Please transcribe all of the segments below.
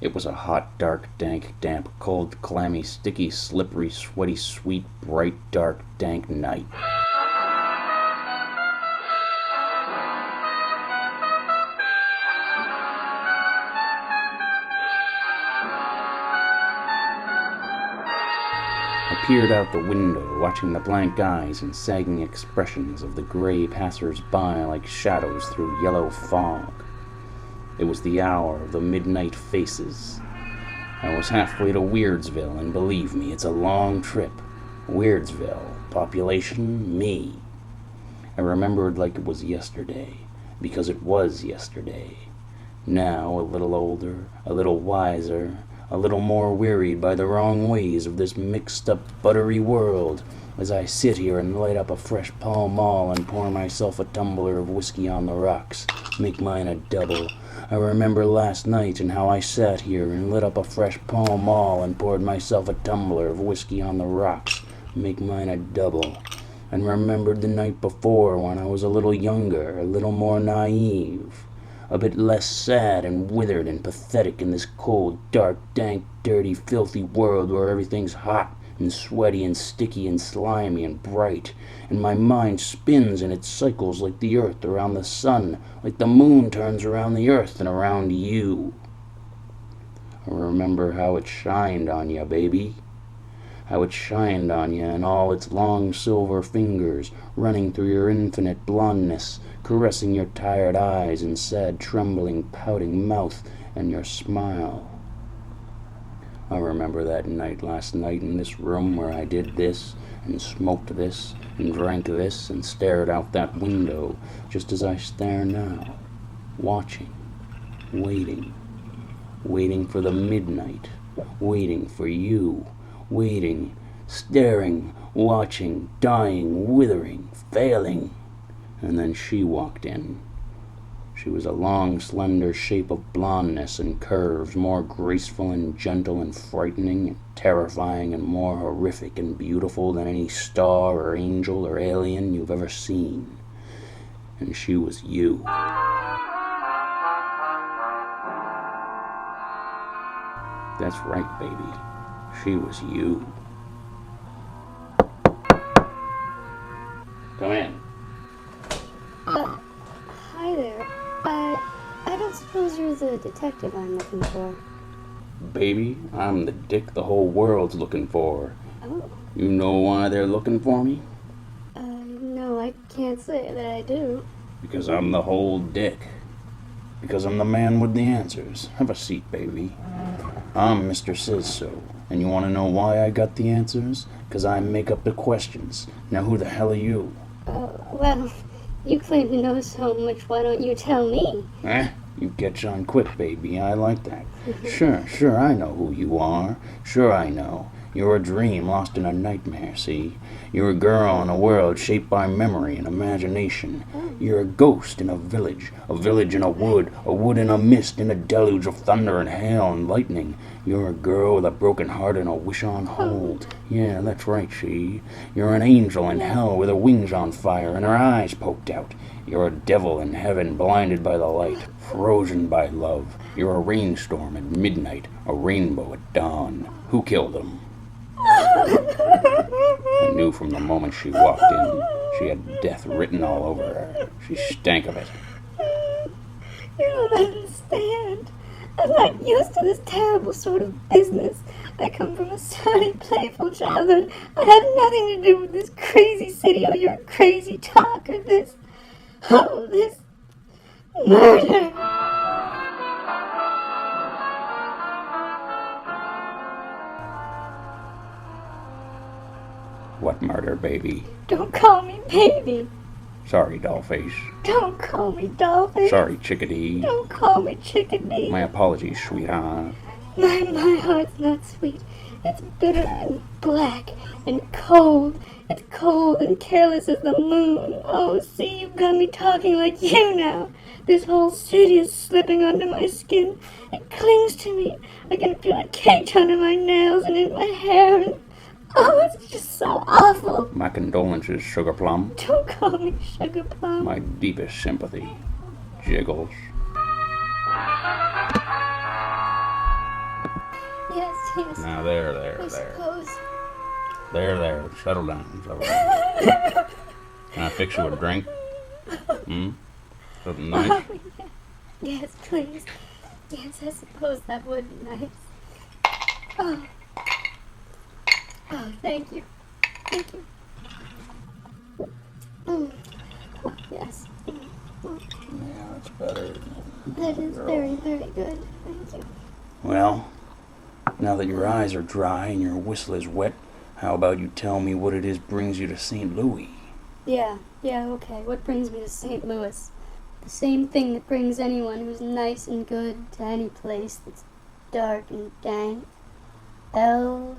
It was a hot, dark, dank, damp, cold, clammy, sticky, slippery, sweaty, sweet, bright, dark, dank night. I peered out the window, watching the blank eyes and sagging expressions of the gray passers-by like shadows through yellow fog. It was the hour of the midnight faces. I was halfway to Weirdsville, and believe me, it's a long trip. Weirdsville, population, me. I remembered like it was yesterday, because it was yesterday. Now, a little older, a little wiser, a little more wearied by the wrong ways of this mixed-up, buttery world, as I sit here and light up a fresh Pall Mall and pour myself a tumbler of whiskey on the rocks, make mine a double. I remember last night and how I sat here and lit up a fresh Pall Mall and poured myself a tumbler of whiskey on the rocks, make mine a double. And remembered the night before when I was a little younger, a little more naive, a bit less sad and withered and pathetic in this cold, dark, dank, dirty, filthy world where everything's hot and sweaty and sticky and slimy and bright, and my mind spins in its cycles like the earth around the sun, like the moon turns around the earth and around you. I remember how it shined on ya, baby. How it shined on you and all its long silver fingers running through your infinite blondness, caressing your tired eyes and sad, trembling, pouting mouth and your smile. I remember that night last night in this room where I did this and smoked this and drank this and stared out that window just as I stare now, watching, waiting for the midnight, waiting for you, waiting, staring, watching, dying, withering, failing. And then she walked in. She was a long, slender shape of blondness and curves, more graceful and gentle and frightening and terrifying and more horrific and beautiful than any star or angel or alien you've ever seen. And she was you. That's right, baby. She was you. Come in. Hi there. I don't suppose you're the detective I'm looking for. Baby, I'm the dick the whole world's looking for. Oh. You know why they're looking for me? No, I can't say that I do. Because I'm the whole dick. Because I'm the man with the answers. Have a seat, baby. I'm Mr. Says-So. And you want to know why I got the answers? Because I make up the questions. Now who the hell are you? Well, you claim to know so much, why don't you tell me? You catch on quick, baby. I like that. Sure, I know who you are. Sure I know. You're a dream lost in a nightmare, see? You're a girl in a world shaped by memory and imagination. You're a ghost in a village in a wood in a mist, in a deluge of thunder and hail and lightning. You're a girl with a broken heart and a wish on hold. Yeah, that's right, she. You're an angel in hell with her wings on fire and her eyes poked out. You're a devil in heaven blinded by the light, frozen by love. You're a rainstorm at midnight, a rainbow at dawn. Who killed them? I knew from the moment she walked in. She had death written all over her. She stank of it. You don't understand. I'm not used to this terrible sort of business. I come from a sunny, playful childhood. I have nothing to do with this crazy city or your crazy talk or this murder. What murder, baby? Don't call me baby. Sorry, dollface. Don't call me dollface. Sorry, chickadee. Don't call me chickadee. My apologies, sweetheart. My heart's not sweet. It's bitter and black and cold. It's cold and careless as the moon. Oh, see, you've got me talking like you now. This whole city is slipping under my skin. It clings to me. I can feel it caked under my nails and in my hair. And oh, it's just so awful. My condolences, Sugar Plum. Don't call me Sugar Plum. My deepest sympathy, Jiggles. Yes. Now, there. I suppose. There. Settle down. Can I fix you a drink? Something nice? Oh, yes, please. Yes, I suppose that would be nice. Oh, thank you. Thank you. Oh, yes. Yeah, that's better. That is very, very good. Thank you. Well, now that your eyes are dry and your whistle is wet, how about you tell me what it is brings you to St. Louis? Yeah, okay. What brings me to St. Louis? The same thing that brings anyone who's nice and good to any place that's dark and dank. L-O-V-E.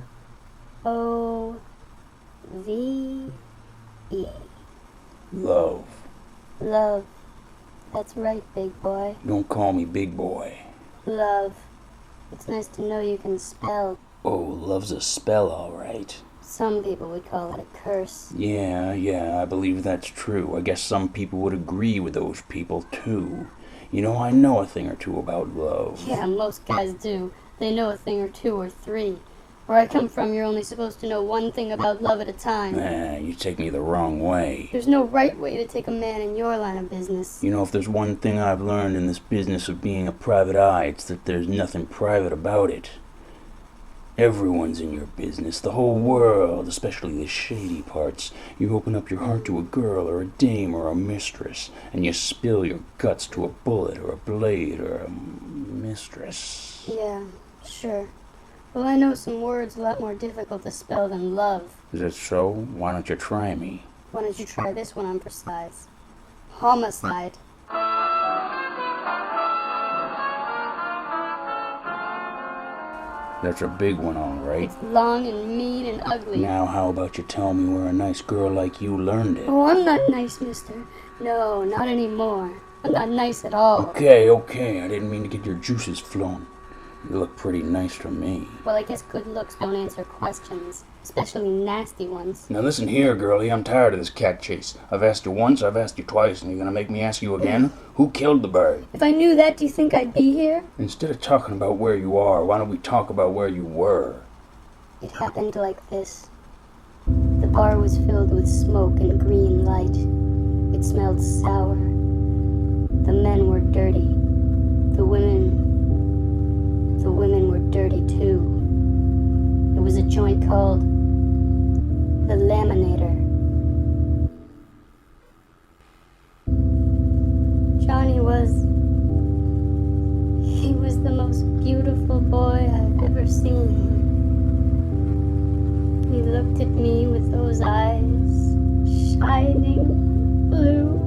Love. Love. That's right, big boy. Don't call me big boy. Love. It's nice to know you can spell. Oh, love's a spell, all right. Some people would call it a curse. Yeah, I believe that's true. I guess some people would agree with those people, too. You know, I know a thing or two about love. Yeah, most guys do. They know a thing or two or three. Where I come from, you're only supposed to know one thing about love at a time. You take me the wrong way. There's no right way to take a man in your line of business. You know, if there's one thing I've learned in this business of being a private eye, it's that there's nothing private about it. Everyone's in your business, the whole world, especially the shady parts. You open up your heart to a girl or a dame or a mistress, and you spill your guts to a bullet or a blade or a mistress. Yeah, sure. Well, I know some words a lot more difficult to spell than love. Is that so? Why don't you try me? Why don't you try this one on for size? Homicide. That's a big one, all right. It's long and mean and ugly. Now, how about you tell me where a nice girl like you learned it? Oh, I'm not nice, mister. No, not anymore. I'm not nice at all. Okay. I didn't mean to get your juices flowing. You look pretty nice to me. Well, I guess good looks don't answer questions, especially nasty ones. Now listen here, girlie, I'm tired of this cat chase. I've asked you once, I've asked you twice, and you're gonna make me ask you again? Who killed the bird? If I knew that, do you think I'd be here? Instead of talking about where you are, why don't we talk about where you were? It happened like this. The bar was filled with smoke and green light. It smelled sour. The men were dirty. The women were dirty too. It was a joint called the Laminator. Johnny was the most beautiful boy I've ever seen. He looked at me with those eyes, shining blue,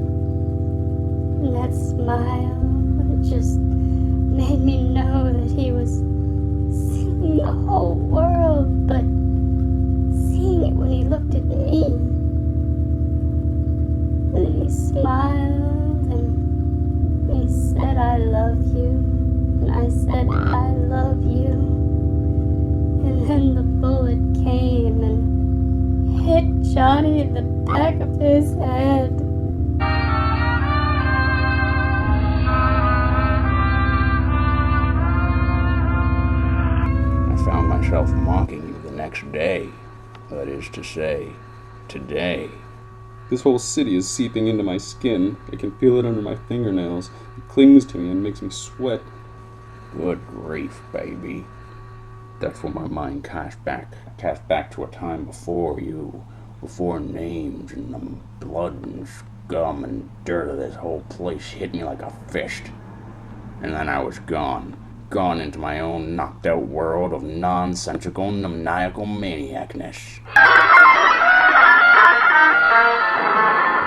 and that smile that just made me know that he was seeing the whole world, but seeing it when he looked at me. And he smiled and he said, "I love you." And I said, "I love you." And then the bullet came and hit Johnny in the back of his head. I found myself mocking you the next day. That is to say, today. This whole city is seeping into my skin. I can feel it under my fingernails. It clings to me and makes me sweat. Good grief, baby. That's what my mind cast back to a time before you, before names and the blood and scum and dirt of this whole place hit me like a fist. And then I was gone into my own knocked out world of nonsensical, maniacal maniacness.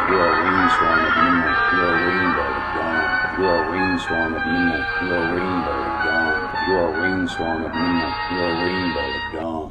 You're a rainstorm at midnight, you're a rainbow at dawn. You're a rainstorm at midnight, you're a rainbow at dawn. You're a rainstorm at midnight, you're a rainbow at dawn.